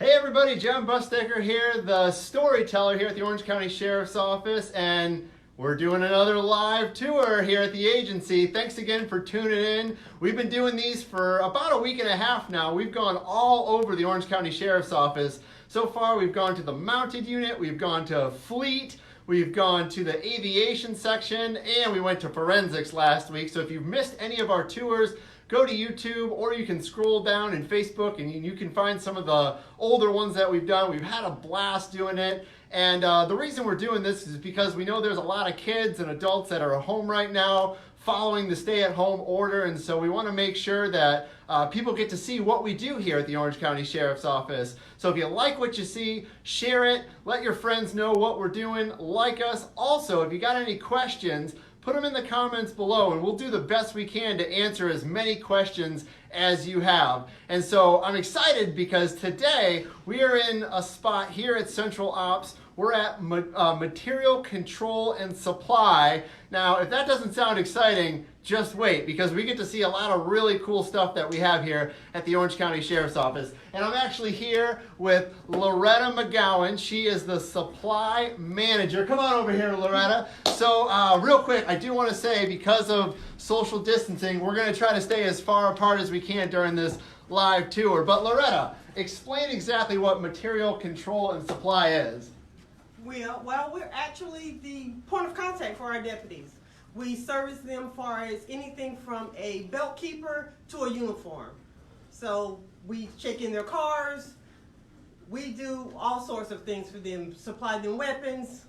Hey everybody, Jon Busdeker here, the storyteller here at the Orange County Sheriff's Office, and we're doing another live tour here at the agency. Thanks again for tuning in. We've been doing these for about a week and a half now. We've gone all over the Orange County Sheriff's Office. So far we've gone to the mounted unit, we've gone to fleet, we've gone to the aviation section, and we went to forensics last week. So if you've missed any of our tours, go to YouTube, or you can scroll down in Facebook and you can find some of the older ones that we've done. We've had a blast doing it. And the reason we're doing this is because we know there's a lot of kids and adults that are at home right now following the stay-at-home order. And so we want to make sure that people get to see what we do here at the Orange County Sheriff's Office. So if you like what you see, share it. Let your friends know what we're doing. Like us. Also, if you got any questions, put them in the comments below and we'll do the best we can to answer as many questions as you have. And so I'm excited because today we are in a spot here at Central Ops. We're at Material Control and Supply. Now, if that doesn't sound exciting, just wait, because we get to see a lot of really cool stuff that we have here at the Orange County Sheriff's Office. And I'm actually here with Loretta McGowan. She is the supply manager. Come on over here, Loretta. So real quick, I do want to say, because of social distancing, we're going to try to stay as far apart as we can during this live tour. But Loretta, explain exactly what Material Control and Supply is. Well, we're actually the point of contact for our deputies. We service them as far as anything from a belt keeper to a uniform. So we check in their cars. We do all sorts of things for them, supply them weapons.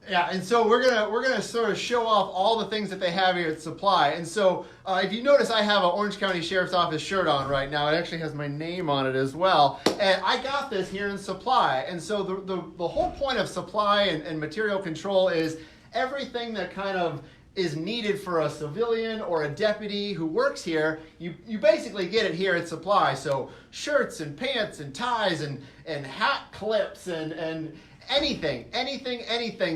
Yeah, and so we're gonna sort of show off all the things that they have here at Supply. And so if you notice, I have an Orange County Sheriff's Office shirt on right now. It actually has my name on it as well. And I got this here in Supply. And so the whole point of Supply and Material Control is everything that kind of is needed for a civilian or a deputy who works here, you basically get it here at Supply. So shirts and pants and ties and hat clips and anything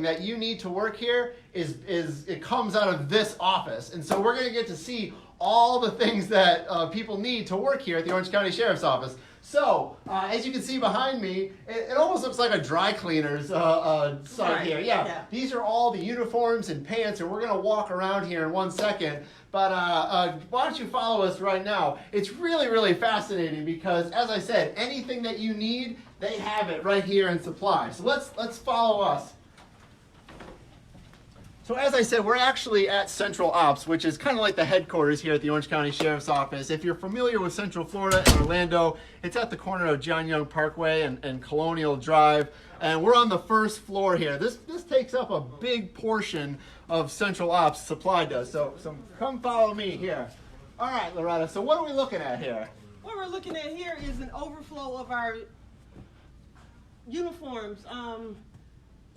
that you need to work here it comes out of this office. And so we're going to get to see all the things that people need to work here at the Orange County Sheriff's Office. So as you can see behind me, it almost looks like a dry cleaner's site here. Yeah, these are all the uniforms and pants, and we're going to walk around here in 1 second. But why don't you follow us right now? It's really, really fascinating because, as I said, anything that you need, they have it right here in Supply. So let's follow us. So as I said, we're actually at Central Ops, which is kind of like the headquarters here at the Orange County Sheriff's Office. If you're familiar with Central Florida and Orlando, it's at the corner of John Young Parkway and Colonial Drive. And we're on the first floor here. This takes up a big portion of Central Ops. Supply does. So come follow me here. All right, Loretta, so what are we looking at here? What we're looking at here is an overflow of our uniforms.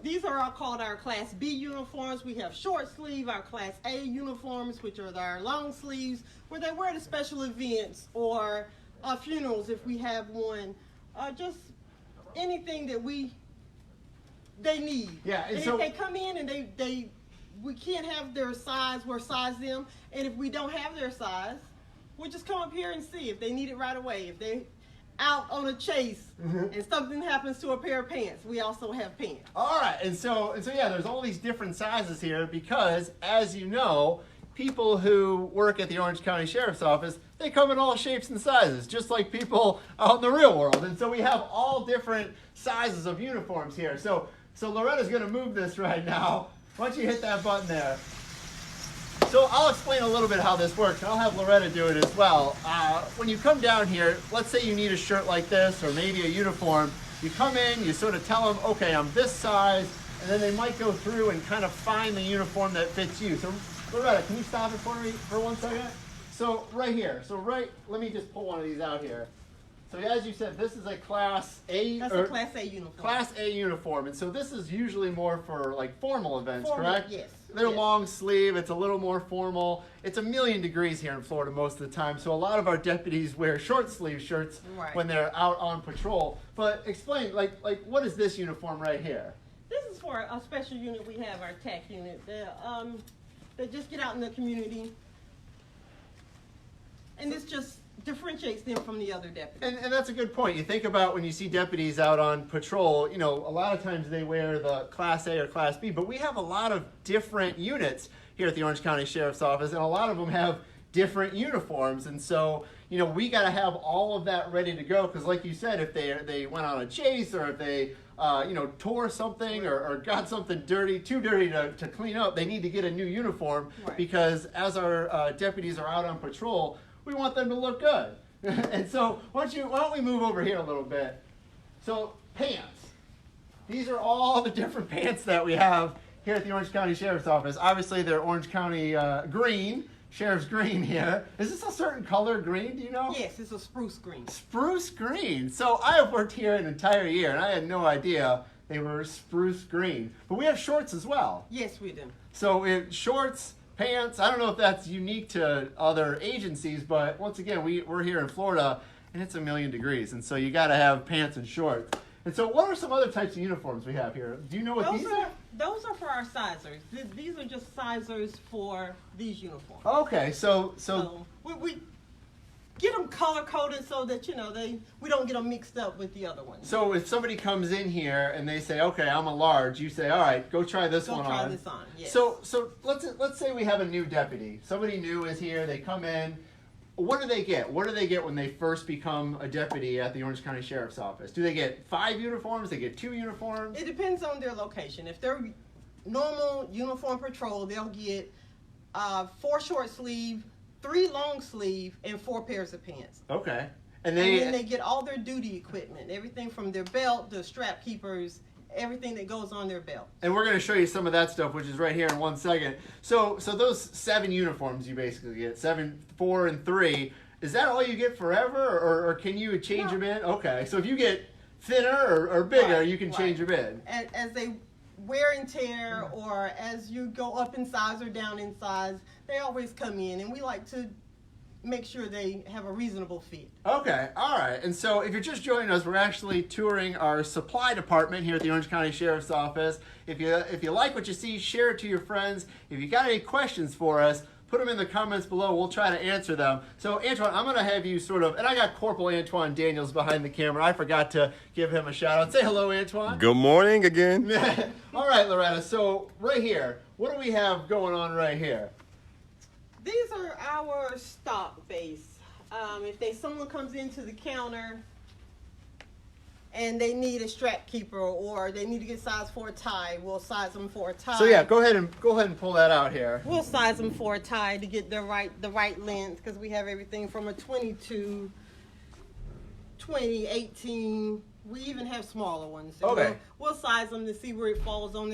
These are all called our Class B uniforms. We have short sleeve, our Class A uniforms, which are our long sleeves, where they wear to special events or funerals if we have one. Just anything that they need. Yeah, and so if they come in and we can't have their size, we'll size them. And if we don't have their size, we'll just come up here and see if they need it right away. If they out on a chase and something happens to a pair of pants, we also have pants. All right, and so yeah, there's all these different sizes here because, as you know, people who work at the Orange County Sheriff's Office, they come in all shapes and sizes, just like people out in the real world. And so we have all different sizes of uniforms here. So Loretta's going to move this right now. Why don't you hit that button there? So I'll explain a little bit how this works. I'll have Loretta do it as well. When you come down here, let's say you need a shirt like this or maybe a uniform. You come in, you sort of tell them, okay, I'm this size, and then they might go through and kind of find the uniform that fits you. So Loretta, can you stop it for me for 1 second? So right here, let me just pull one of these out here. So as you said, this is a Class A. That's a Class A uniform. Class A uniform, and so this is usually more for like formal events, correct? Yes. They're long sleeve. It's a little more formal. It's 1,000,000 degrees here in Florida most of the time, so a lot of our deputies wear short sleeve shirts when they're out on patrol. But explain, like what is this uniform right here? This is for a special unit we have, our TAC unit. They just get out in the community, and it's just differentiates them from the other deputies. And that's a good point. You think about when you see deputies out on patrol, you know, a lot of times they wear the Class A or Class B, but we have a lot of different units here at the Orange County Sheriff's Office, and a lot of them have different uniforms. And so, you know, we got to have all of that ready to go, because like you said, if they went on a chase, or if they you know, tore something, or got something dirty, too dirty to clean up, they need to get a new uniform. Right. Because as our deputies are out on patrol, we want them to look good. And so why don't we move over here a little bit. So pants. These are all the different pants that we have here at the Orange County Sheriff's Office. Obviously they're Orange County green, Sheriff's green here. Is this a certain color green, do you know? Yes, it's a spruce green. Spruce green. So I have worked here an entire year and I had no idea they were spruce green. But we have shorts as well. Yes, we do. So shorts, pants, I don't know if that's unique to other agencies, but once again, we're here in Florida and it's 1,000,000 degrees, and so you got to have pants and shorts. And so what are some other types of uniforms we have here? Do you know what these are? Those are for our sizers. These are just sizers for these uniforms. Okay, so we get them color coded so that, you know, we don't get them mixed up with the other ones. So if somebody comes in here and they say, okay, I'm a large, you say, all right, go try this one on. Go try this on, yes. So let's say we have a new deputy. Somebody new is here, they come in. What do they get? What do they get when they first become a deputy at the Orange County Sheriff's Office? Do they get 5 uniforms? They get 2 uniforms? It depends on their location. If they're normal uniform patrol, they'll get 4 short sleeve, 3 long sleeve, and 4 pairs of pants. Okay. And then they get all their duty equipment, everything from their belt, the strap keepers, everything that goes on their belt. And we're going to show you some of that stuff, which is right here in 1 second. So those 7 uniforms you basically get, 7, 4, and 3, is that all you get forever, or can you change them in? Okay, so if you get thinner or bigger, you can change them in. And as they wear and tear, or as you go up in size or down in size, they always come in, and we like to make sure they have a reasonable fit. Okay, all right. And so if you're just joining us, we're actually touring our supply department here at the Orange County Sheriff's Office. If you like what you see, share it to your friends. If you got any questions for us, put them in the comments below. We'll try to answer them. So Antoine, I'm going to have you and I got Corporal Antoine Daniels behind the camera. I forgot to give him a shout out. Say hello, Antoine. Good morning again. All right, Loretta. So right here, what do we have going on right here? These are our stock base. If someone comes into the counter and they need a strap keeper, or they need to get sized for a tie, we'll size them for a tie. So yeah, go ahead and pull that out here. We'll size them for a tie to get the right length, because we have everything from a 22, 20, 18. We even have smaller ones. So okay. We'll size them to see where it falls on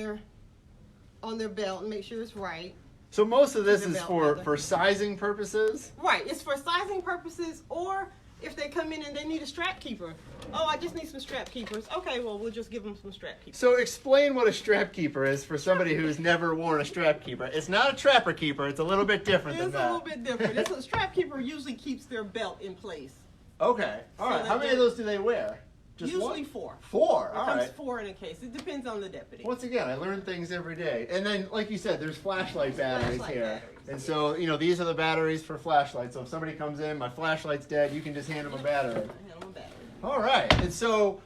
their belt and make sure it's right. So most of this is for sizing purposes? Right, it's for sizing purposes, or if they come in and they need a strap keeper. Oh, I just need some strap keepers. Okay, well, we'll just give them some strap keepers. So explain what a strap keeper is for somebody who's never worn a strap keeper. It's not a trapper keeper, it's a little bit different than that. It's a little bit different. A strap keeper usually keeps their belt in place. Okay, all right. How many of those do they wear? Just usually one? 4. 4, It all comes right. 4 in a case. It depends on the deputy. Once again, I learn things every day. And then, like you said, there's flashlight batteries here. And so, you know, these are the batteries for flashlights. So if somebody comes in, my flashlight's dead, you can just hand them a battery. Hand them a battery. All right. And so,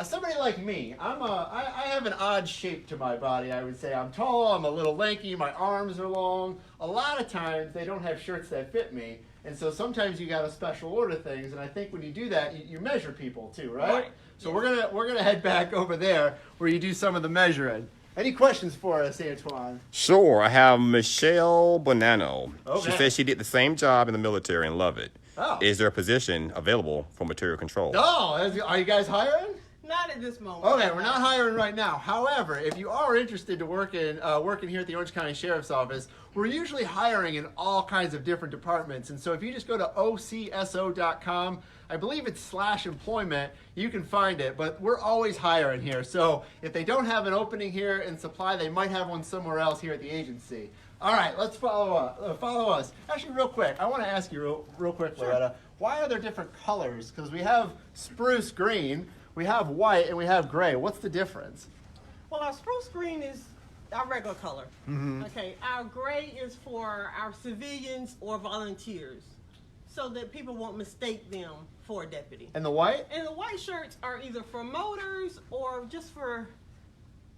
somebody like me, I have an odd shape to my body, I would say. I'm tall, I'm a little lanky, my arms are long. A lot of times, they don't have shirts that fit me. And so sometimes you got to special order things, and I think when you do that, you measure people too, right? So yes. we're gonna head back over there where you do some of the measuring. Any questions for us, Antoine? Sure. I have Michelle Bonanno. Okay. She says she did the same job in the military and love it. Oh. Is there a position available for material control? Oh, are you guys hiring? Not at this moment. Okay, we're not hiring right now. However, if you are interested to working here at the Orange County Sheriff's Office, we're usually hiring in all kinds of different departments. And so if you just go to OCSO.com, I believe it's /employment, you can find it. But we're always hiring here. So if they don't have an opening here in supply, they might have one somewhere else here at the agency. All right, let's follow us. Actually, real quick, I want to ask you real quick, Sure. Loretta, why are there different colors? Because we have spruce green, we have white, and we have gray. What's the difference? Well, our spruce green is our regular color. Mm-hmm. Okay, our gray is for our civilians or volunteers. so that people won't mistake them for a deputy. And the white? And the white shirts are either for motors or just for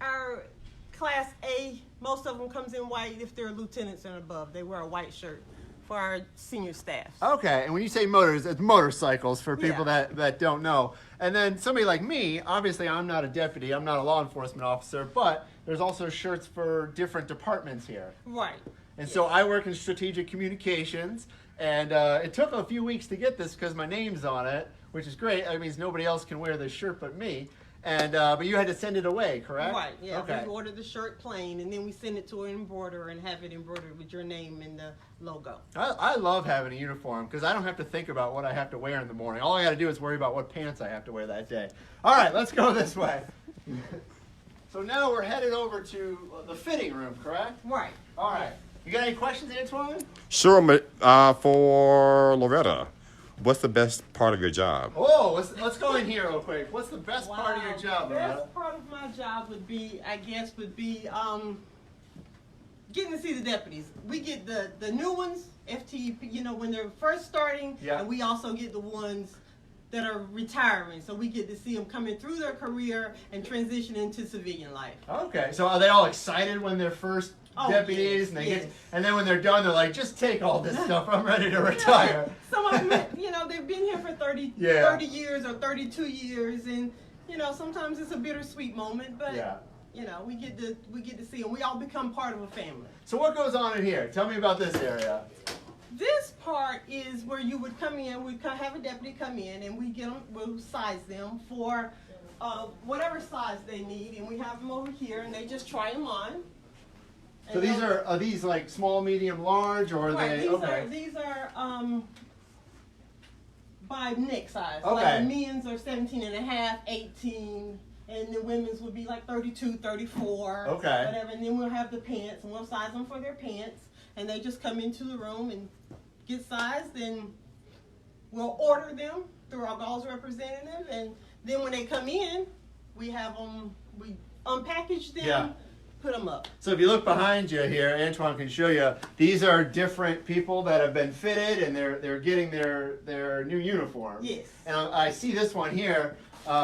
our Class A. Most of them comes in white if they're lieutenants and above. They wear a white shirt for our senior staff. Okay, and when you say motors, it's motorcycles for people Yeah. that don't know. And then somebody like me, obviously I'm not a deputy, I'm not a law enforcement officer, but there's also shirts for different departments here. Right. And so I work in strategic communications, and it took a few weeks to get this because my name's on it, which is great. That means nobody else can wear this shirt but me. And but you had to send it away, correct? Right, yeah. Okay. We ordered the shirt plain, and then we send it to an embroiderer and have it embroidered with your name and the logo. I love having a uniform because I don't have to think about what I have to wear in the morning. All I got to do is worry about what pants I have to wear that day. All right, let's go this way. So now we're headed over to the fitting room, correct? Right. All right. You got any questions, Antoine? Sure, for Loretta, what's the best part of your job? Oh, let's go in here real quick. What's the best part of your job, The Loretta? best part of my job would be, getting to see the deputies. We get the new ones, FT, when they're first starting, Yeah. and we also get the ones that are retiring. So we get to see them coming through their career and transition into civilian life. Okay, so are they all excited when they're first Oh, deputies, yes, and they yes. and then when they're done, they're like, just take all this stuff. I'm ready to retire. Some of them, they've been here for 30 years or 32 years, and sometimes it's a bittersweet moment, but Yeah. we get to see them. We all become part of a family. So what goes on in here? Tell me about this area. This part is where you would come in. We'd have a deputy come in, and we'll size them for whatever size they need, and we have them over here, and they just try them on. So And these are these like small, medium, large, or are right, they okay? These are by neck size. Okay. Like the men's are 17 and a half, 18, and the women's would be like 32, 34. Okay. Whatever. And then we'll have the pants, and we'll size them for their pants, and they just come into the room and get sized, and we'll order them through our Gauls representative, and then when they come in, we have them, we unpackage them. Yeah. Put them up. So if you look behind you here, Antoine can show you. These are different people that have been fitted, and they're getting their new uniforms. Yes. And I see this one here,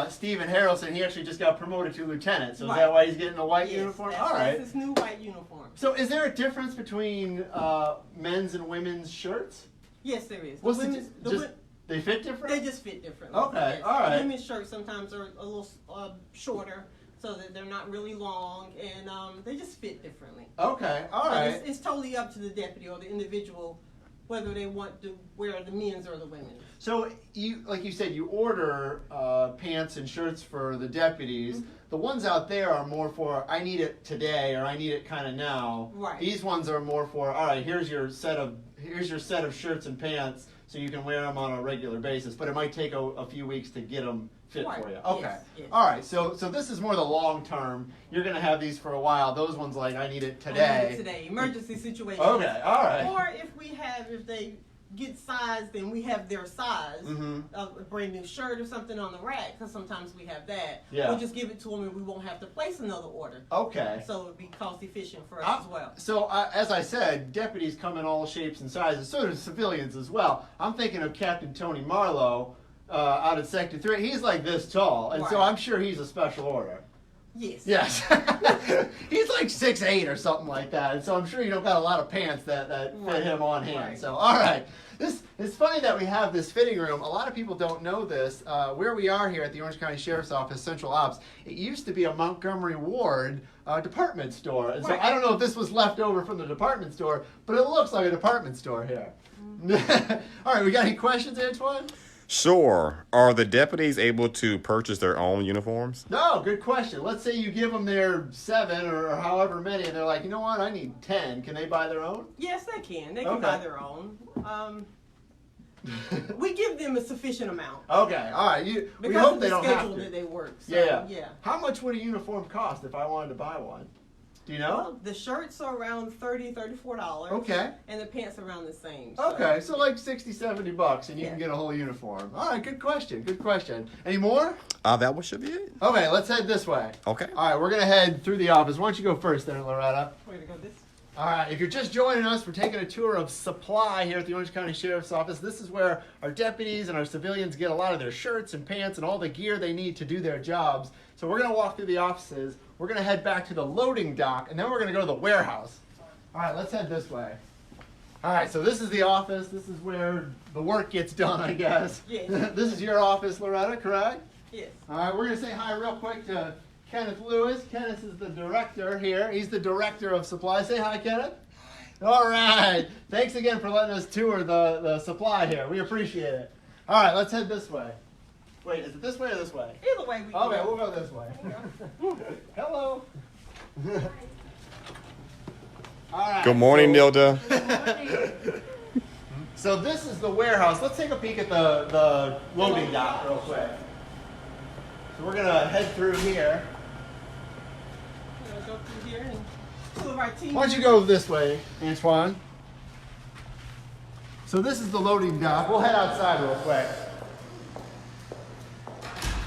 Stephen Harrelson. He actually just got promoted to lieutenant. So Right. is that why he's getting a white Yes, uniform? That's, All right. That's his new white uniform. So is there a difference between men's and women's shirts? Yes, there is. What's women's- they fit different? They just fit differently. Okay, all right. Women's shirts sometimes are a little shorter, so that they're not really long, and they just fit differently. Okay, all But right. It's totally up to the deputy or the individual whether they want to wear the men's or the women's. So you, like you said, you order pants and shirts for the deputies. Mm-hmm. The ones out there are more for I need it today or I need it kind of now. Right. These ones are more for all right. Here's your set of shirts and pants, so you can wear them on a regular basis. But it might take a few weeks to get them fit Right. for you. Okay. Yes, yes. All right. So this is more the long term. You're gonna have these for a while. Those ones like I need it today. I need it today, emergency situation. Okay. All right. Or if they get sized and we have their size Mhm. of a brand new shirt or something on the rack, because sometimes we have that. Yeah. We'll just give it to them and we won't have to place another order. Okay. So it would be cost efficient for us as well. So, as I said, deputies come in all shapes and sizes. So do civilians as well. I'm thinking of Captain Tony Marlowe out at Sector 3. He's like this tall, and so Right. I'm sure he's a special order. Yes. Yes. He's like 6'8" or something like that, and so I'm sure you don't got a lot of pants that fit Right. him on hand. Right. So, all right. It's funny that we have this fitting room. A lot of people don't know this. Where we are here at the Orange County Sheriff's Office Central Ops, it used to be a Montgomery Ward department store. And so Right. I don't know if this was left over from the department store, but it looks like a department store here. All right, we got any questions, Antoine? Sure. Are the deputies able to purchase their own uniforms? No, good question. Let's say you give them their 7 or however many, and they're like, you know what, I need 10. Can they buy their own? Yes, they can. They can Okay. buy their own. We give them a sufficient amount. Okay, all right. We Because hope of they the don't have schedule to. that they work. So, Yeah. yeah. How much would a uniform cost if I wanted to buy one? Do you know? Well, the shirts are around $34. Okay. And the pants are around the same. So. Okay, so like $60-$70 and you can Yeah. get a whole uniform. All right, good question. Good question. Any more? That one should be it. Okay, let's head this way. Okay. All right, we're going to head through the office. Why don't you go first then, Loretta? Where to go? This? All right, if you're just joining us, we're taking a tour of supply here at the Orange County Sheriff's Office. This is where our deputies and our civilians get a lot of their shirts and pants and all the gear they need to do their jobs. So we're going to walk through the offices. We're going to head back to the loading dock, and then we're going to go to the warehouse. All right, let's head this way. All right, so this is the office. This is where the work gets done, I guess. Yes. This is your office, Loretta, correct? Yes. All right, we're going to say hi real quick to Kenneth Lewis. Kenneth is the director here. He's the director of supply. Say hi, Kenneth. Hi. All right. Thanks again for letting us tour the supply here. We appreciate it. All right, let's head this way. Wait, is it this way or this way? Either way we go. Okay, we'll go this way. Hello. All right. Good morning, Nilda. So this is the warehouse. Let's take a peek at the loading dock real quick. So we're going to head through here. We're going to go through here and two of our team. Why don't you go this way, Antoine? So this is the loading dock. We'll head outside real quick.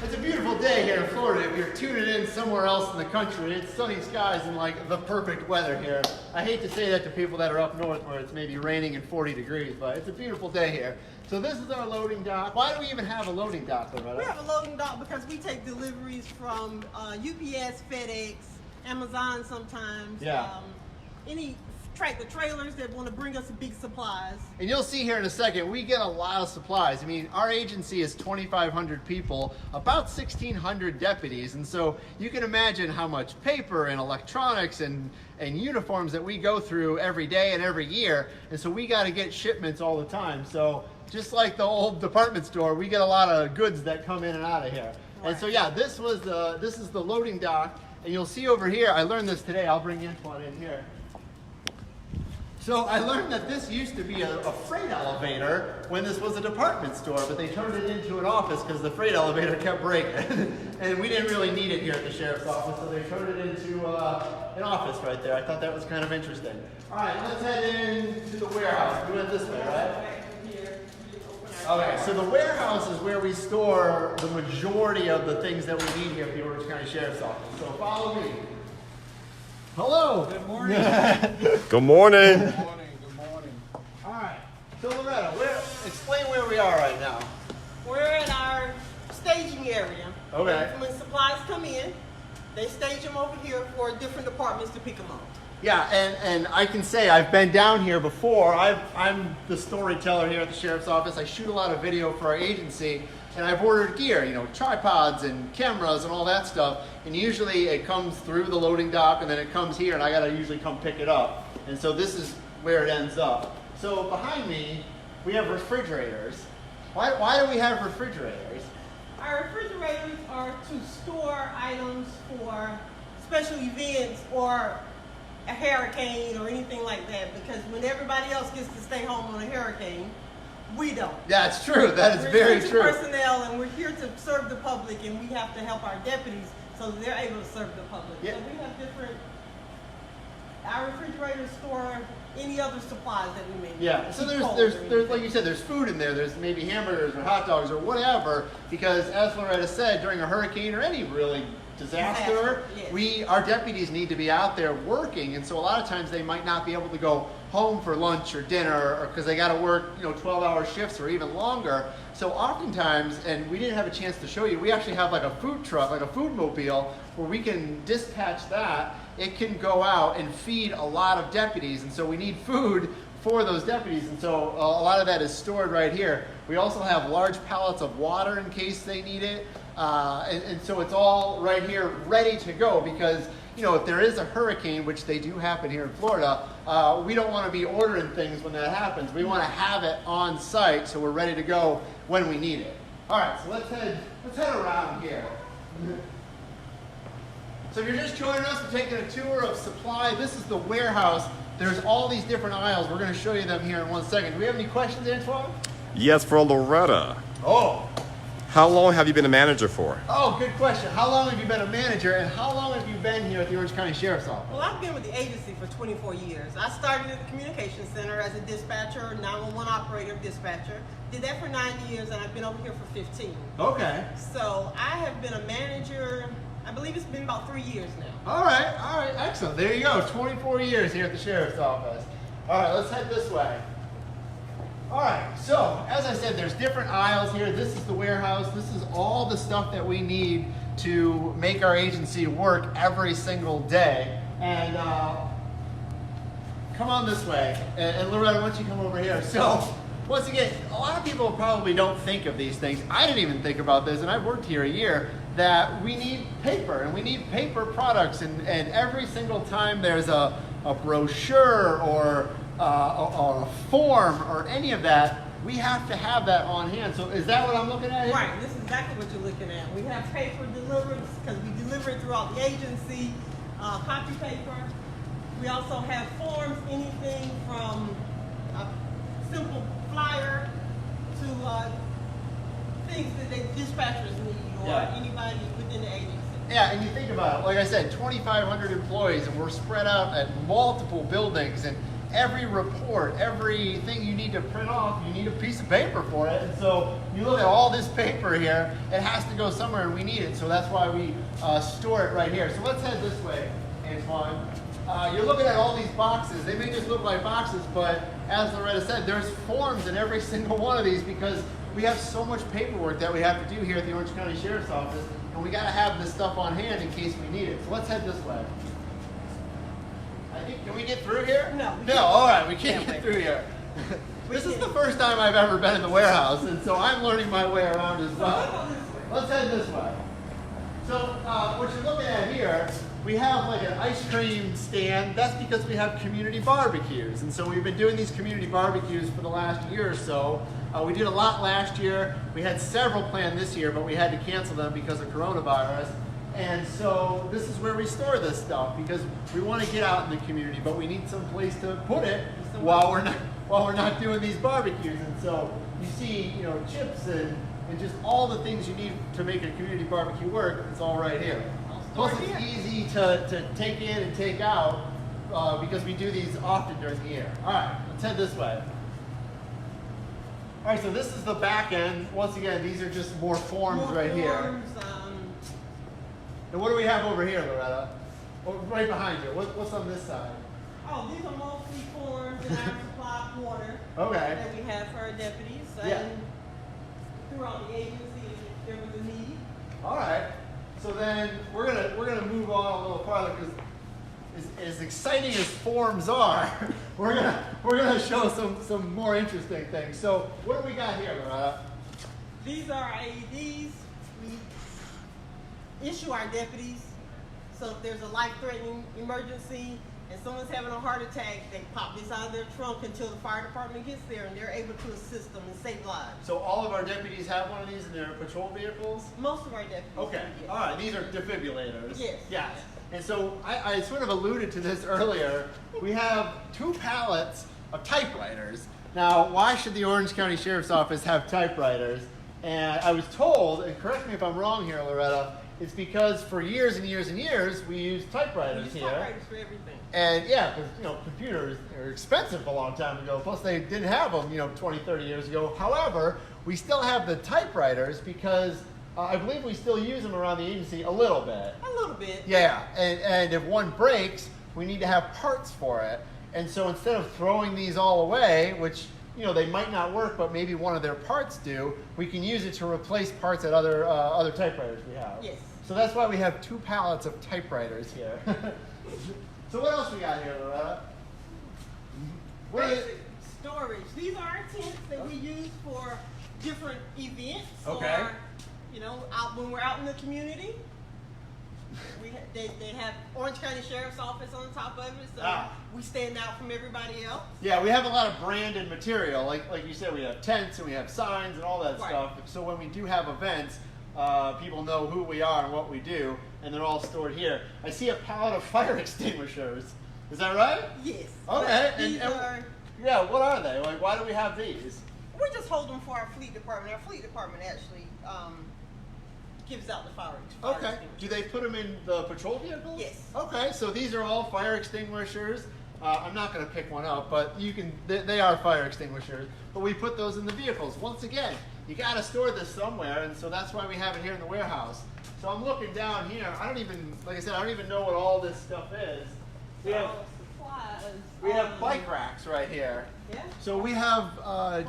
It's a beautiful day here in Florida. If you're tuning in somewhere else in the country, it's sunny skies and like the perfect weather here. I hate to say that to people that are up north where it's maybe raining and 40 degrees, but it's a beautiful day here. So this is our loading dock. Why do we even have a loading dock, Loretta? We have a loading dock because we take deliveries from UPS, FedEx, Amazon sometimes. Yeah. Any tractor trailers that want to bring us big supplies. And you'll see here in a second, we get a lot of supplies. I mean, our agency is 2,500 people, about 1,600 deputies. And so you can imagine how much paper and electronics and uniforms that we go through every day and every year. And so we got to get shipments all the time. So just like the old department store, we get a lot of goods that come in and out of here. Right. And so yeah, this is the loading dock. And you'll see over here, I learned this today. I'll bring Antoine in here. So I learned that this used to be a freight elevator when this was a department store, but they turned it into an office because the freight elevator kept breaking. And we didn't really need it here at the sheriff's office, so they turned it into an office right there. I thought that was kind of interesting. All right, let's head into the warehouse. We went this way, right? Okay, so the warehouse is where we store the majority of the things that we need here at the Orange County Sheriff's Office. So follow me. Hello. Good morning. Good morning. Good morning. Good morning. All right. So Loretta, explain where we are right now. We're in our staging area. Okay. When supplies come in, they stage them over here for different departments to pick them up. Yeah, and I can say I've been down here before. I'm the storyteller here at the Sheriff's Office. I shoot a lot of video for our agency, and I've ordered gear, you know, tripods and cameras and all that stuff. And usually it comes through the loading dock, and then it comes here, and I gotta usually come pick it up. And so this is where it ends up. So behind me, we have refrigerators. Why do we have refrigerators? Our refrigerators are to store items for special events or a hurricane or anything like that, because when everybody else gets to stay home on a hurricane, we don't. That's true. That is We're very essential true. personnel, and we're here to serve the public, and we have to help our deputies so that they're able to serve the public. Yeah. So we have different. Our refrigerators store any other supplies that we may need. Yeah, so Cold or there's anything. like you said, there's food in there. There's maybe hamburgers or hot dogs or whatever, because as Loretta said, during a hurricane or any really disaster, yes. Our deputies need to be out there working, and so a lot of times they might not be able to go home for lunch or dinner, or because they got to work 12-hour shifts or even longer. So oftentimes, and we didn't have a chance to show you, we actually have like a food truck, like a food mobile, where we can dispatch that. It can go out and feed a lot of deputies, and so we need food for those deputies, and so a lot of that is stored right here. We also have large pallets of water in case they need it, and so it's all right here ready to go, because if there is a hurricane, which they do happen here in Florida, we don't want to be ordering things when that happens. We want to have it on site so we're ready to go when we need it. All right, so let's head around here. So if you're just joining us, we're taking a tour of supply. This is the warehouse. There's all these different aisles. We're going to show you them here in 1 second. Do we have any questions, Antoine? Yes, for Loretta. Oh. How long have you been a manager for? Oh, good question. How long have you been a manager, and how long have you been here at the Orange County Sheriff's Office? Well, I've been with the agency for 24 years. I started at the communications center as a dispatcher, 911 operator, dispatcher. Did that for 9 years, and I've been over here for 15. Okay. So I have been a manager. I believe it's been about 3 years now. All right, excellent. There you go, 24 years here at the Sheriff's Office. All right, let's head this way. All right, so as I said, there's different aisles here. This is the warehouse. This is all the stuff that we need to make our agency work every single day. And come on this way. And Loretta, why don't you come over here? So, once again, a lot of people probably don't think of these things. I didn't even think about this, and I've worked here a year, that we need paper, and we need paper products. And every single time there's a brochure or a form or any of that, we have to have that on hand. So is that what I'm looking at here? Right, this is exactly what you're looking at. We have paper delivered because we deliver it throughout the agency, copy paper. We also have forms, anything from a simple flyer to things that the dispatchers need or anybody within the agency. Yeah, and you think about it, like I said, 2,500 employees, and we're spread out at multiple buildings, and every report, everything you need to print off, you need a piece of paper for it. And so you look at all this paper here, it has to go somewhere, and we need it. So that's why we store it right here. So let's head this way, Antoine. You're looking at all these boxes. They may just look like boxes, but as Loretta said, there's forms in every single one of these because we have so much paperwork that we have to do here at the Orange County Sheriff's Office, and we got to have this stuff on hand in case we need it. So let's head this way. I think, can we get through here? No. No, all right, we can't get through here. This is the first time I've ever been in the warehouse, and so I'm learning my way around as well. Let's head this way. So what you're looking at here, we have like an ice cream stand. That's because we have community barbecues. And so we've been doing these community barbecues for the last year or so. We did a lot last year. We had several planned this year, but we had to cancel them because of coronavirus. And so this is where we store this stuff because we want to get out in the community, but we need some place to put it while we're not doing these barbecues. And so you see, you know, chips and just all the things you need to make a community barbecue work. It's all right here. Plus, it's easy to take in and take out because we do these often during the year. All right, let's head this way. All right, so this is the back end. Once again, these are just more forms here. And what do we have over here, Loretta? Right behind you. What's on this side? Oh, these are mostly forms in our supply quarter that we have for our deputies and throughout the agency if there was a need. All right. So then we're gonna move on a little farther because as exciting as forms are, we're gonna show some more interesting things. So what do we got here, Loretta? These are AEDs. We issue our deputies. So if there's a life-threatening emergency and someone's having a heart attack, they pop this out of their trunk until the fire department gets there and they're able to assist them and save lives. So all of our deputies have one of these in their patrol vehicles? Most of our deputies. Okay. Yes. All right. These are defibrillators. Yes. Yes. And so I sort of alluded to this earlier. We have 2 pallets of typewriters. Now, why should the Orange County Sheriff's Office have typewriters? And I was told, and correct me if I'm wrong here, Loretta, it's because for years and years and years we used typewriters here. Typewriters for everything. And yeah, because computers are expensive a long time ago. Plus they didn't have them 20, 30 years ago. However, we still have the typewriters because I believe we still use them around the agency a little bit. A little bit. Yeah, and if one breaks, we need to have parts for it. And so instead of throwing these all away, which they might not work, but maybe one of their parts do, we can use it to replace parts at other typewriters we have. Yes. So that's why we have 2 pallets of typewriters here. So what else we got here, Loretta? Basic storage. These are our tents that we use for different events. Okay. Or, out when we're out in the community. They have Orange County Sheriff's Office on top of it, so we stand out from everybody else. Yeah, we have a lot of branded material. Like you said, we have tents and we have signs and all that stuff. So when we do have events, people know who we are and what we do, and they're all stored here. I see a pallet of fire extinguishers. Is that right? Yes. Okay. These are. Yeah, what are they? Like, why do we have these? We just hold them for our fleet department. Our fleet department actually gives out the fire Okay. Do they put them in the patrol vehicles? Yes. Okay, so these are all fire extinguishers. I'm not going to pick one up, but they are fire extinguishers. But we put those in the vehicles. Once again, you got to store this somewhere, and so that's why we have it here in the warehouse. So I'm looking down here. I don't even, like I said, I don't even know what all this stuff is. We have bike racks right here. Yeah. So we have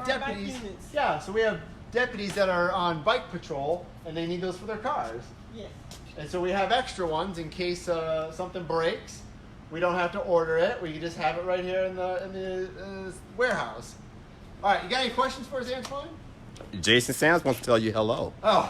deputies. Bike units. Yeah. So we have deputies that are on bike patrol, and they need those for their cars. Yes. And so we have extra ones in case something breaks. We don't have to order it. We can just have it right here in the warehouse. All right. You got any questions for us, Antoine? Jason Sands wants to tell you hello. Oh,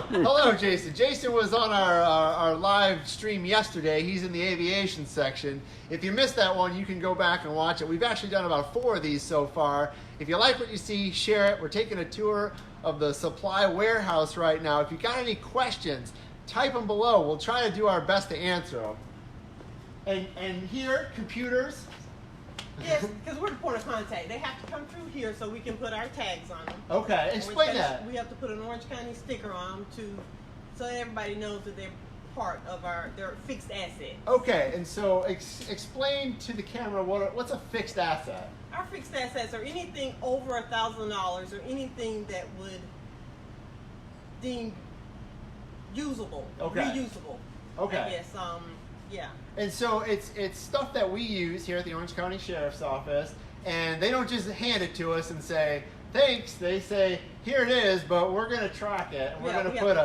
hello, Jason. Jason was on our live stream yesterday. He's in the aviation section. If you missed that one, you can go back and watch it. We've actually done about 4 of these so far. If you like what you see, share it. We're taking a tour of the supply warehouse right now. If you got any questions, type them below. We'll try to do our best to answer them. And here, computers. Yes, because we're the point of contact. They have to come through here so we can put our tags on them. Okay, explain that. We have to put an Orange County sticker on them so that everybody knows that they're part of their fixed asset. Okay, and so explain to the camera what's a fixed asset. Our fixed assets are anything over $1,000 or anything that would deem usable, reusable. Okay. I guess, yeah. And so it's stuff that we use here at the Orange County Sheriff's Office, and they don't just hand it to us and say, thanks. They say, here it is, but we're going to track it. And we're going to put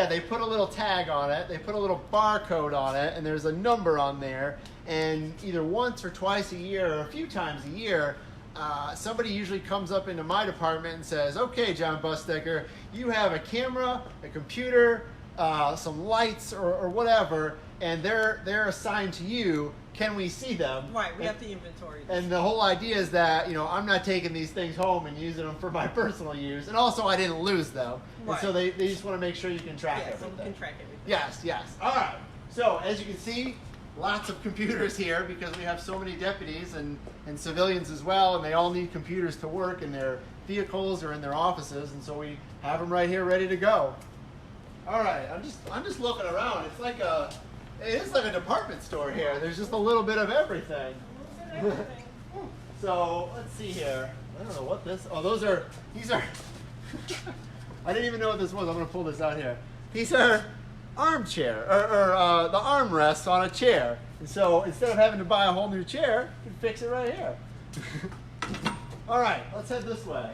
they put a little tag on it. They put a little barcode on it, and there's a number on there. And either once or twice a year or a few times a year, somebody usually comes up into my department and says, okay, Jon Busdeker, you have a camera, a computer, some lights or whatever, and they're assigned to you. Can we see them? Right, we have to inventory them. And the whole idea is that, I'm not taking these things home and using them for my personal use. And also I didn't lose them. Right. And so they just want to make sure you can track everything. So we can track everything. Yes. All right. So as you can see, lots of computers here because we have so many deputies and civilians as well, and they all need computers to work in their vehicles or in their offices, and so we have them right here ready to go. All right, I'm just looking around. It is like a department store here. There's just a little bit of everything. So let's see here. I don't know what these are. I didn't even know what this was. I'm going to pull this out here. These are armchair or the armrests on a chair. And so instead of having to buy a whole new chair, you can fix it right here. All right, let's head this way.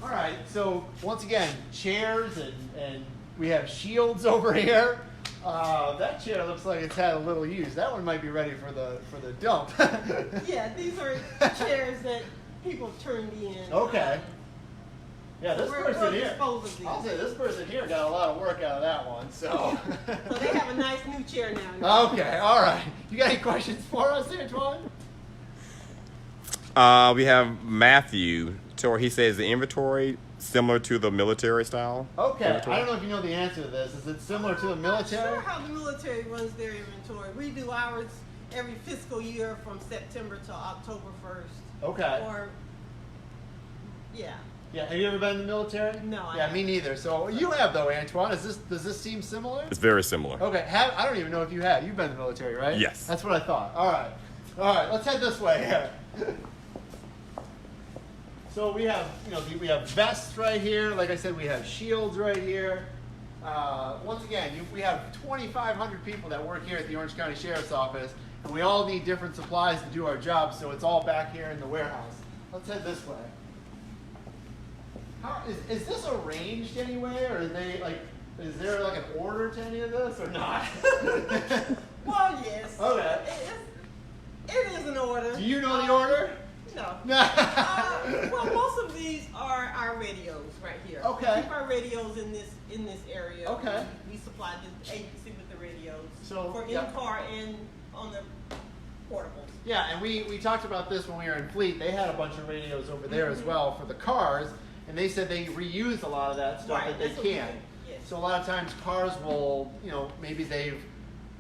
All right, so once again, chairs and we have shields over here. That chair looks like it's had a little use. That one might be ready for the dump. Yeah, these are chairs that people turned in. Okay. Yeah, this person here. Dispose of these. I'll say this person here got a lot of work out of that one. So. So they have a nice new chair now. Okay. All right. You got any questions for us, Antoine? We have Matthew. So he says the inventory similar to the military style. Okay. Inventory? I don't know if you know the answer to this. Is it similar to the military? I'm not sure how the military runs their inventory. We do ours every fiscal year from September to October 1st. Okay. Yeah. Yeah. Have you ever been in the military? No. I Yeah, haven't. me neither. So you have though, Antoine. Does this seem similar? It's very similar. Okay. I don't even know if you have. You've been in the military, right? Yes. That's what I thought. All right. Let's head this way here. So we have, we have vests right here. Like I said, we have shields right here. Once again, we have 2,500 people that work here at the Orange County Sheriff's Office, and we all need different supplies to do our job. So it's all back here in the warehouse. Let's head this way. Is this arranged anywhere, or is there like an order to any of this, or not? Well, yes. Okay. It is an order. Do you know the order? No. Well, most of these are our radios right here. Okay. We keep our radios in this area. Okay. We supply the agency with the radios So, for in-car and on the portables. Yeah, and we talked about this when we were in Fleet. They had a bunch of radios over there as well for the cars, and they said they reuse a lot of that stuff that they that's what we can. do. Yes. So a lot of times cars will, maybe they've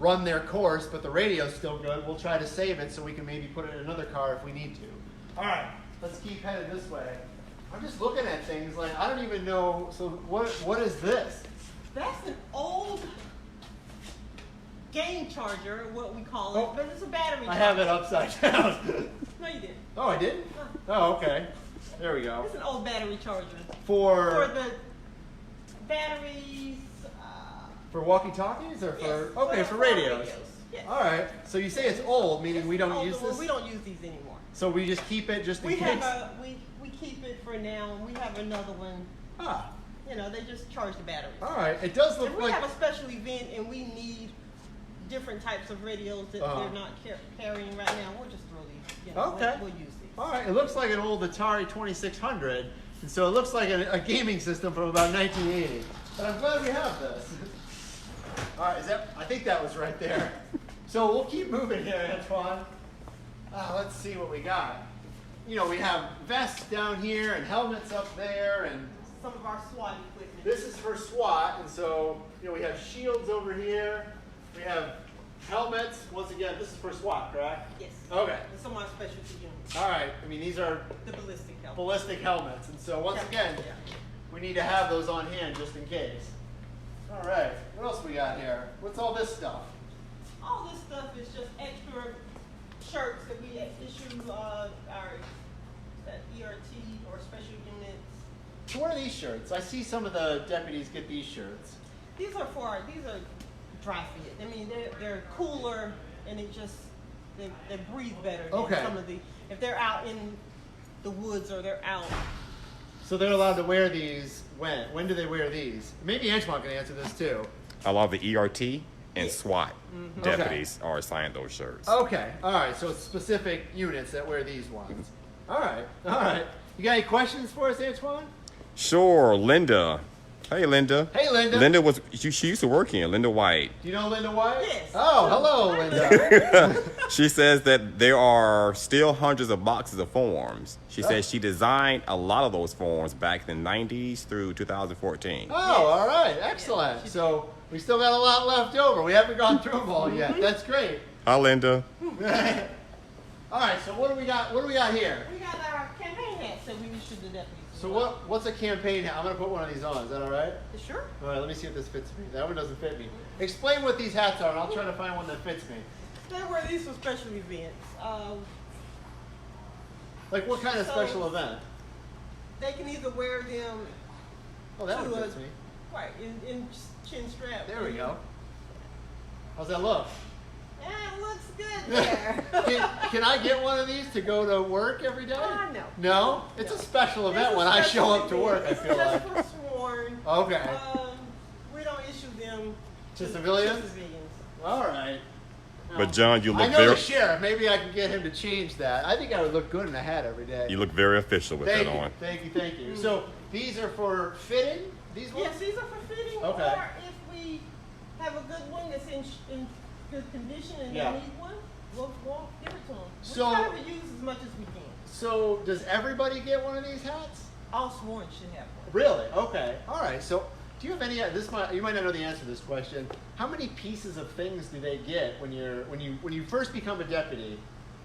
run their course, but the radio's still good. We'll try to save it so we can maybe put it in another car if we need to. All right, let's keep headed this way. I'm just looking at things like I don't even know. So what is this? That's an old game charger, what we call it, Oh. but it's a battery charger. I have it upside down. No, you didn't. Oh, I did? Oh, okay. There we go. It's an old battery charger. For the batteries. For walkie-talkies or Yes, for radios? Yes. All right. So you say it's old, meaning we don't use Well, this? we don't use these anymore. So we just keep it just in We case? we keep it for now, and we have another one. Ah, You know, they just charge the batteries. all right. It does look If we like... have a special event and we need different types of radios that they're not carrying right now, we'll just throw these. You know, Okay. We'll use these. All right. It looks like an old Atari 2600. And so it looks like a gaming system from about 1980. But I'm glad we have this. All right. I think that was right there. So we'll keep moving here, Antoine. Let's see what we got. You know, we have vests down here and helmets up there, and Some of our SWAT equipment. this is for SWAT. And so, you know, we have shields over here. We have helmets. Once again, this is for SWAT, correct? Yes. Okay. And some of our specialty units. All right. I mean, these are The ballistic helmet. ballistic helmets. And so, once again, we need to have those on hand just in case. All right. What else we got here? What's all this stuff? All this stuff is just extra shirts that we issue our ERT or special units. So what are these shirts? I see some of the deputies get these shirts. These are dry fit. I mean, they're cooler and they breathe better than Okay. some of if they're out in the woods or they're out. So they're allowed to wear these when? When do they wear these? Maybe Antoine can answer this too. A lot of the ERT and SWAT Mm-hmm. deputies are assigned those shirts. Okay. All right. So it's specific units that wear these ones. All right. All right. You got any questions for us, Antoine? Sure, Linda. Hey, Linda. Hey, Linda. Linda she used to work here, Linda White. Do you know Linda White? Yes. Oh, hello, Linda. She says that there are still hundreds of boxes of forms. She says she designed a lot of those forms back in the 90s through 2014. Oh, all right. Excellent. So we still got a lot left over. We haven't gone through them all yet. That's great. Hi, Linda. All right. So what do we got? What do we got here? We got our campaign hats that we issue to deputies. So what's a campaign hat? I'm gonna put one of these on. Is that all right? Sure. All right. Let me see if this fits me. That one doesn't fit me. Explain what these hats are, and I'll try to find one that fits me. They wear these for special events. Like what kind of So- special event? They can either wear them Oh, that to one a- fits me. right in chin strap. There we go. How's that look? Yeah, it looks good there. Can I get one of these to go to work every day? No. No? It's No. a special It's event a when I special show up to event. work, I It's feel just like. for sworn. Okay. We don't issue them To civilians? To civilians. All right. But John, you I look know the very sheriff. Maybe I can get him to change that. I think I would look good in a hat every day. you look very official with Thank that you. on. Thank you. Thank you. So these are for fitting? These ones? Yes, these are for fitting. Okay. Or if we have a good one that's in good condition and Yeah. they need one, we'll give it to them. So- We try to reuse as much as we can. So does everybody get one of these hats? All sworn should have one. Really? Okay. All right. So do you have any? You might not know the answer to this question. How many pieces of things do they get when you first become a deputy?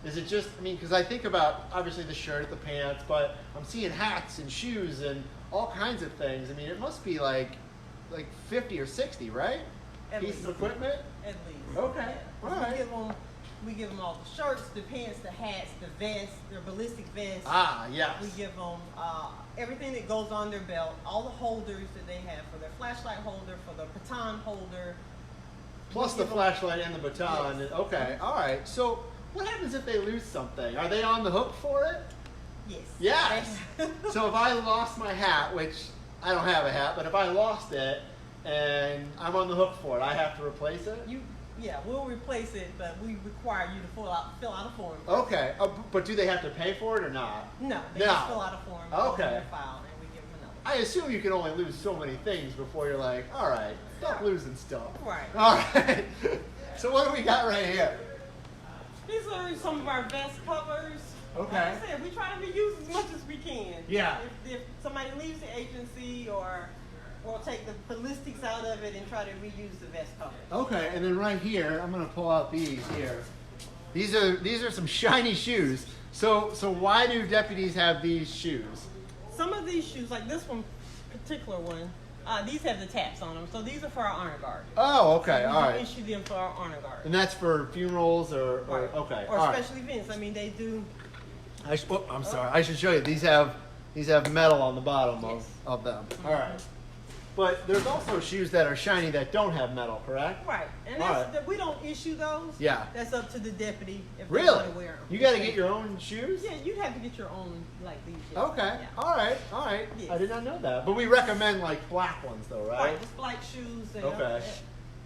Is it just? I mean, because I think about obviously the shirt, the pants, but I'm seeing hats and shoes and all kinds of things. I mean, it must be like 50 or 60, right? At Pieces least. of equipment. At least. Okay. Yeah. All right. We give them all the shirts, the pants, the hats, the vests, their ballistic vests. Ah, yes. We give them everything that goes on their belt, all the holders that they have for their flashlight holder, for the baton holder. Plus We the give 'em- flashlight and the baton. Yes. Okay. All right. So what happens if they lose something? Are they on the hook for it? Yes. Yes. So if I lost my hat, which I don't have a hat, but if I lost it and I'm on the hook for it, I have to replace it? We'll replace it, but we require you to fill out a form. Okay. But do they have to pay for it or not? No, they No. just fill out a form. it goes in Okay. their file, and we give them another. I assume you can only lose so many things before you're like, all right, stop losing stuff. Right. All right. So what do we got right here? These are some of our vest covers. Okay. Like I said, we try to reuse as much as we can. Yeah. If somebody leaves the agency or we'll take the ballistics out of it and try to reuse the vest cover. Okay, and then right here, I'm gonna pull out these here. These are some shiny shoes. So why do deputies have these shoes? Some of these shoes, like this one, particular one, these have the taps on them. So these are for our honor guard. Oh, okay, We all do right. issue them for our honor guard. And that's for funerals or Right. okay, Or all right. special events. I mean, they do. I'm sorry. I should show you. These have metal on the bottom Yes. of them. All right. But there's also shoes that are shiny that don't have metal, correct? Right, and All that's right. we don't issue those. Yeah. That's up to the deputy if they Really? want to wear them. You got to get your own shoes? Yeah, you'd have to get your own like these. Yes. Okay. Yeah. All right. All right. Yes. I did not know that. But we recommend like black ones though, right? Right, just black shoes. And, Okay.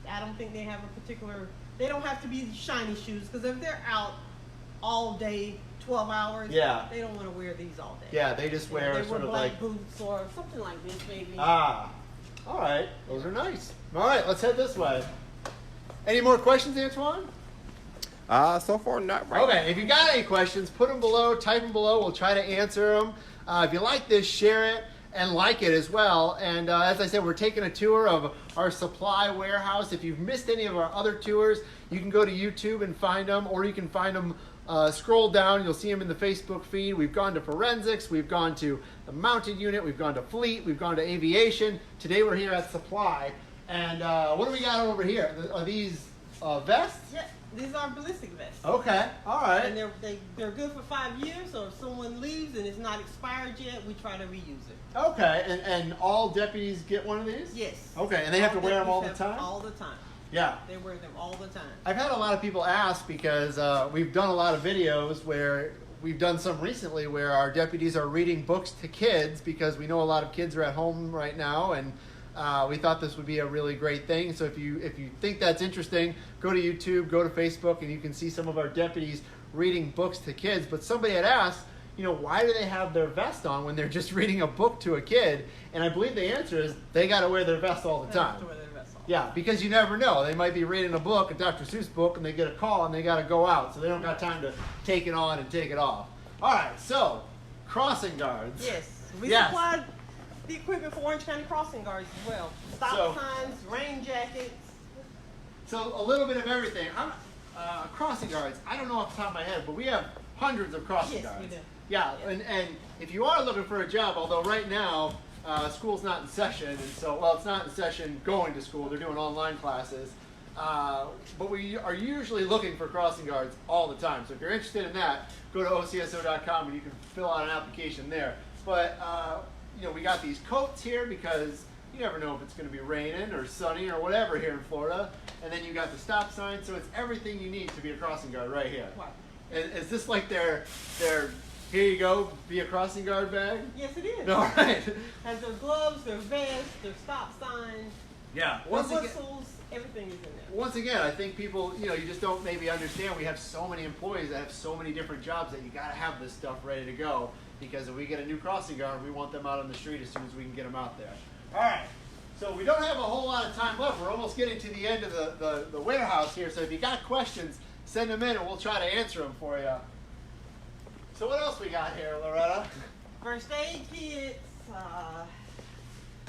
I don't think they have a particular. They don't have to be shiny shoes because if they're out all day, 12 hours, Yeah. they don't want to wear these all day. Yeah, they just wear they sort wear of black like boots or something like this, maybe. Ah. All right. Those are nice. All right, let's head this way. Any more questions, Antoine? So far, not right. Okay, if you got any questions, put them below, type them below. We'll try to answer them. If you like this, share it and like it as well. And as I said, we're taking a tour of our supply warehouse. If you've missed any of our other tours, you can go to YouTube and find them, or you can find them, scroll down, you'll see them in the Facebook feed. We've gone to forensics, we've gone to the mounted unit, we've gone to fleet, we've gone to aviation. Today we're here at supply. And what do we got over here? Are these vests? Yeah, these are ballistic vests. Okay, all right. And they're good for 5 years, so if someone leaves and it's not expired yet, we try to reuse it. Okay, and all deputies get one of these? Yes. Okay, and they have to wear them all the deputies have time? All the time. Yeah. They wear them all the time. I've had a lot of people ask because we've done a lot of videos where we've done some recently where our deputies are reading books to kids because we know a lot of kids are at home right now, and we thought this would be a really great thing. So if you think that's interesting, go to YouTube, go to Facebook, and you can see some of our deputies reading books to kids. But somebody had asked, why do they have their vest on when they're just reading a book to a kid? And I believe the answer is they got to wear their vest all the They have time. to wear their vests all. Yeah, because you never know. They might be reading a book, a Dr. Seuss book, and they get a call and they got to go out. So they don't got time to take it on and take it off. All right, so crossing guards. Yes. We Yes. supplied the equipment for Orange County crossing guards as well. Stop So- signs, rain jackets. So a little bit of everything. Crossing guards, I don't know off the top of my head, but we have hundreds of crossing Yes, guards. we do. Yeah, Yes. and if you are looking for a job, although right now school's not in session, and so, well, it's not in session going to school, they're doing online classes, but we are usually looking for crossing guards all the time. So if you're interested in that, go to OCSO.com and you can fill out an application there. But, we got these coats here because you never know if it's going to be raining or sunny or whatever here in Florida. And then you got the stop sign, so it's everything you need to be a crossing guard right here. Wow. And is this like their here you go, be a crossing guard bag? Yes, it is. All right. Has their gloves, their vests, their stop signs, Yeah. their Once again, whistles, everything is in there. once again, I think people, you just don't maybe understand. We have so many employees that have so many different jobs that you got to have this stuff ready to go. Because if we get a new crossing guard, we want them out on the street as soon as we can get them out there. All right. So we don't have a whole lot of time left. We're almost getting to the end of the warehouse here. So if you got questions, send them in and we'll try to answer them for you. So what else we got here, Loretta? First aid kits,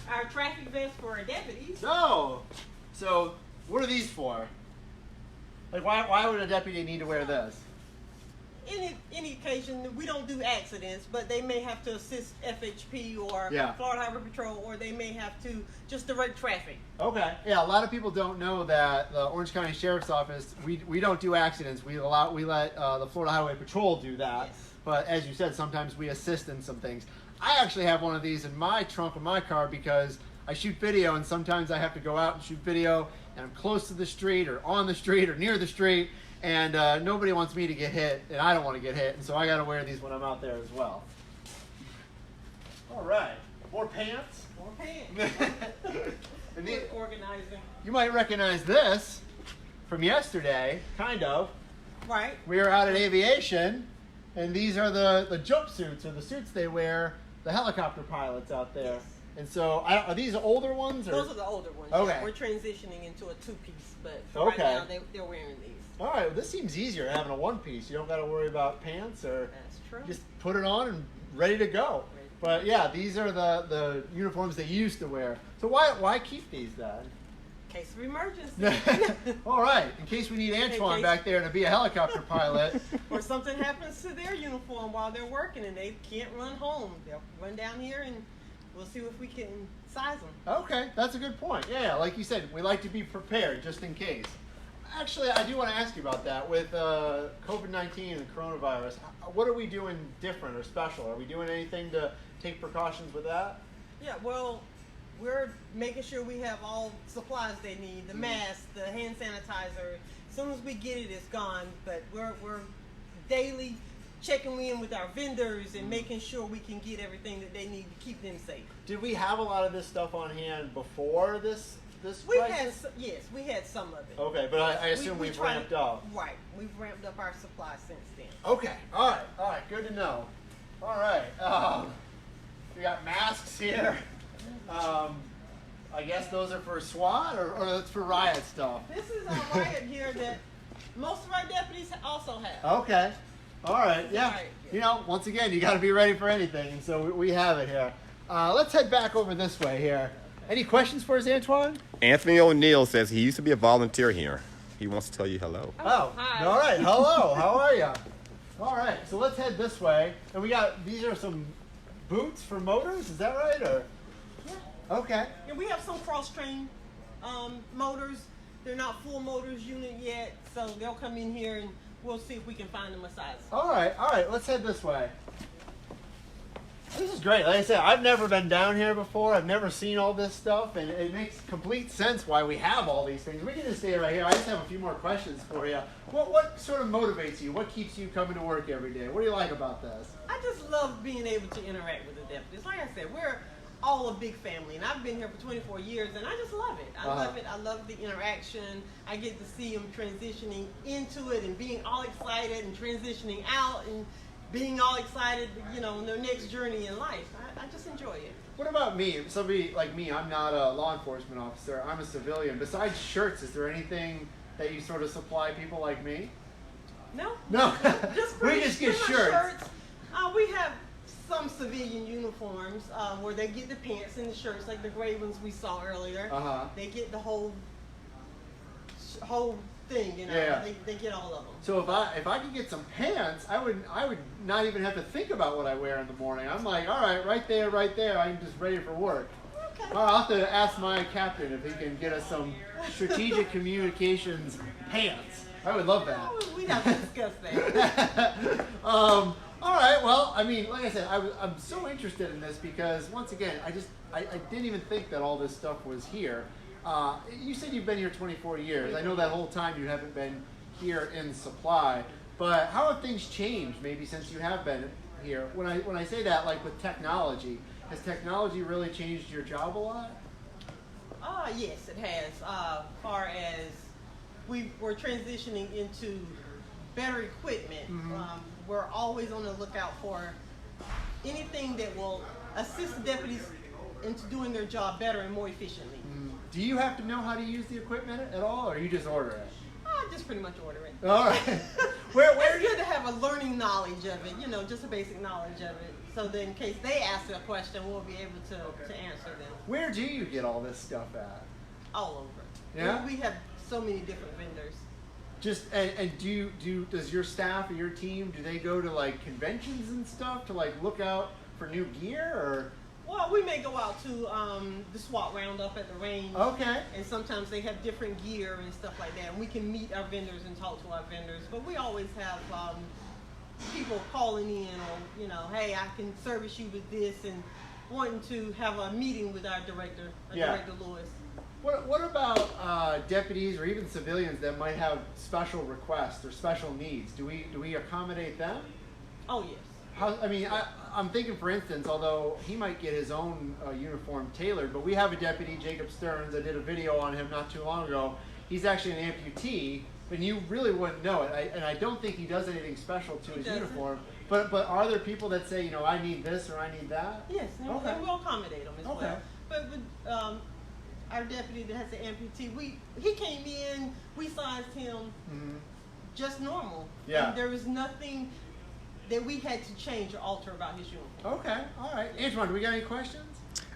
our traffic vests for our deputies. No. So what are these for? Like why would a deputy need to wear this? Any occasion, we don't do accidents, but they may have to assist FHP or Yeah. Florida Highway Patrol, or they may have to just direct traffic. Okay. Yeah, a lot of people don't know that the Orange County Sheriff's Office, we don't do accidents. We let the Florida Highway Patrol do that. Yes. But as you said, sometimes we assist in some things. I actually have one of these in my trunk of my car because I shoot video, and sometimes I have to go out and shoot video, and I'm close to the street or on the street or near the street, and nobody wants me to get hit, and I don't want to get hit, and so I got to wear these when I'm out there as well. All right. More pants. More pants. And Good organizing. you might recognize this from yesterday, kind of. Right. We were out at Aviation, and these are the jumpsuits or the suits they wear, the helicopter pilots out there. Yes. And so, are these older ones? Or? Those are the older ones. Okay. Yeah, we're transitioning into a two-piece, but for Okay. right now they're wearing these. All right, well, this seems easier than having a one-piece. You don't got to worry about pants or That's true. just put it on and ready to go. Ready to But yeah, these are the uniforms they used to wear. So why keep these then? Case of emergency. All right, in case we need Antoine case- back there to be a helicopter pilot. Or something happens to their uniform while they're working and they can't run home. They'll run down here and we'll see if we can size them. Okay, that's a good point. Yeah, like you said, we like to be prepared just in case. Actually, I do want to ask you about that. With COVID-19 and coronavirus, what are we doing different or special? Are we doing anything to take precautions with that? Yeah, well, we're making sure we have all supplies they need, the mask, the hand sanitizer. As soon as we get it, it's gone. But we're daily checking in with our vendors and making sure we can get everything that they need to keep them safe. Did we have a lot of this stuff on hand before this We crisis? we had some of it. Okay, but I assume We we've try to- ramped up. Right, we've ramped up our supply since then. Okay, all right, good to know. All right, we got masks here. I guess those are for SWAT or that's for riot stuff. This is our riot gear that most of our deputies also have. Okay, all right, yeah. Right. You know, once again, you got to be ready for anything, so we have it here. Let's head back over this way here. Any questions for us, Antoine? Anthony O'Neill says he used to be a volunteer here. He wants to tell you hello. Oh, hi. all right. Hello. How are you? All right. So let's head this way. And these are some boots for motors. Is that right? Or Yeah. okay. And we have some cross-train motors. They're not full motors unit yet, so they'll come in here and we'll see if we can find them a size. All right. All right. Let's head this way. This is great. Like I said, I've never been down here before. I've never seen all this stuff, and it makes complete sense why we have all these things. We can just stay right here. I just have a few more questions for you. What sort of motivates you? What keeps you coming to work every day? What do you like about this? I just love being able to interact with the deputies. Like I said, we're all a big family, and I've been here for 24 years, and I just love it. I love it. I love the interaction. I get to see them transitioning into it and being all excited and transitioning out and being all excited, you know, in their next journey in life. I just enjoy it. What about me? Somebody like me, I'm not a law enforcement officer. I'm a civilian. Besides shirts, is there anything that you sort of supply people like me? No. No. Just We just get pretty much shirts. We have some civilian uniforms where they get the pants and the shirts, like the gray ones we saw earlier. Uh-huh. They get the whole thing, you know. Yeah. They get all of them. So if I could get some pants, I would not even have to think about what I wear in the morning. I'm like, all right, right there, I'm just ready for work. Okay. I'll have to ask my captain if he can get us some strategic communications pants. I would love that. Oh, we'd have to discuss that. All right. Well, I mean, like I said, I'm so interested in this because once again, I didn't even think that all this stuff was here. You said you've been here 24 years. I know that whole time you haven't been here in supply. But how have things changed maybe since you have been here? When I say that, like with technology, has technology really changed your job a lot? Yes, it has. Far as we're transitioning into better equipment. We're always on the lookout for anything that will assist the deputies into doing their job better and more efficiently. Do you have to know how to use the equipment at all, or you just order it? I just pretty much order it. All right. Where It's good to have a learning knowledge of it, you know, just a basic knowledge of it. So that in case they ask a question, we'll be able to answer them. Where do you get all this stuff at? All over. Yeah? We have so many different vendors. Just and does your staff or your team, do they go to like conventions and stuff to like look out for new gear, or? Well, we may go out to the SWAT roundup at the range. Okay. And sometimes they have different gear and stuff like that. And we can meet our vendors and talk to our vendors. But we always have people calling in or, you know, hey, I can service you with this, and wanting to have a meeting with our director, Director Lewis. What about deputies or even civilians that might have special requests or special needs? Do we accommodate them? Oh, yes. I'm thinking, for instance, although he might get his own uniform tailored, but we have a deputy, Jacob Stearns. I did a video on him not too long ago. He's actually an amputee, and you really wouldn't know it. And I don't think he does anything special to his uniform. But are there people that say, you know, I need this or I need that? Yes, and Okay. we'll accommodate them as Okay. well. But with our deputy that has the amputee, he came in, we sized him just normal. Yeah. And there was nothing that we had to change or alter about his uniform. Okay, all right. Antoine, do we got any questions?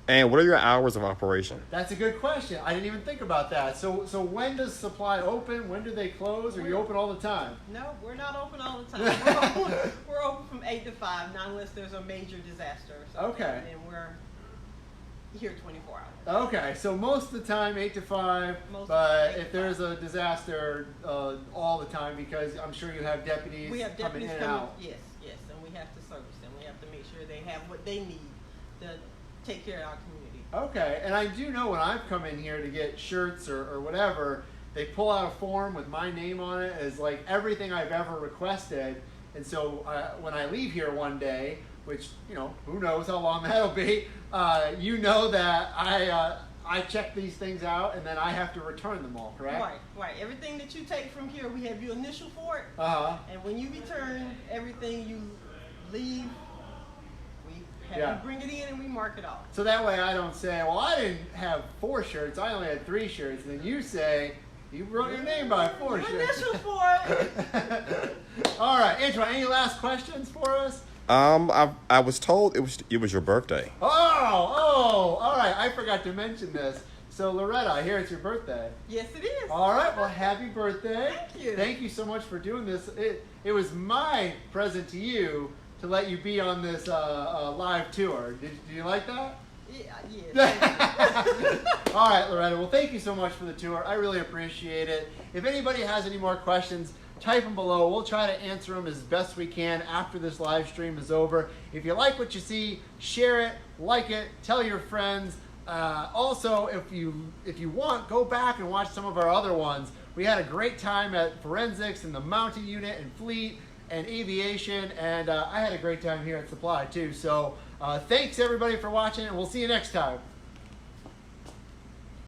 And what are your hours of operation? That's a good question. I didn't even think about that. So when does supply open? When do they close? Are you open all the time? No, we're not open all the time. We're open from 8 to 5, not unless there's a major disaster or something. Okay. And we're here 24 hours. Okay, so most of the time 8 to 5, but if there's a disaster, all the time, because I'm sure you have deputies, We have deputies coming in and coming, out. yes, and we have to service them. We have to make sure they have what they need to take care of our community. Okay, and I do know when I've come in here to get shirts or whatever, they pull out a form with my name on it as like everything I've ever requested. And so when I leave here one day, which, you know, who knows how long that'll be, you know that I check these things out and then I have to return them all, correct? Right, right. Everything that you take from here, we have your initial for it. Uh-huh. And when you return everything you leave, we have Yeah. you bring it in and we mark it off. So that way I don't say, well, I didn't have 4 shirts, I only had 3 shirts. And then you say, you wrote your name by 4 Your shirts. initial for it. All right, Antoine, any last questions for us? I was told it was your birthday. Oh, all right. I forgot to mention this. So, Loretta, I hear it's your birthday. Yes, it is. All right. Well, happy birthday. Thank you. Thank you so much for doing this. It was my present to you to let you be on this live tour. Did you like that? Yeah. All right, Loretta. Well, thank you so much for the tour. I really appreciate it. If anybody has any more questions, type them below. We'll try to answer them as best we can after this live stream is over. If you like what you see, share it, like it, tell your friends. Also, if you want, go back and watch some of our other ones. We had a great time at Forensics and the Mounted Unit and Fleet and Aviation, and I had a great time here at Supply too. So thanks everybody for watching, and we'll see you next time.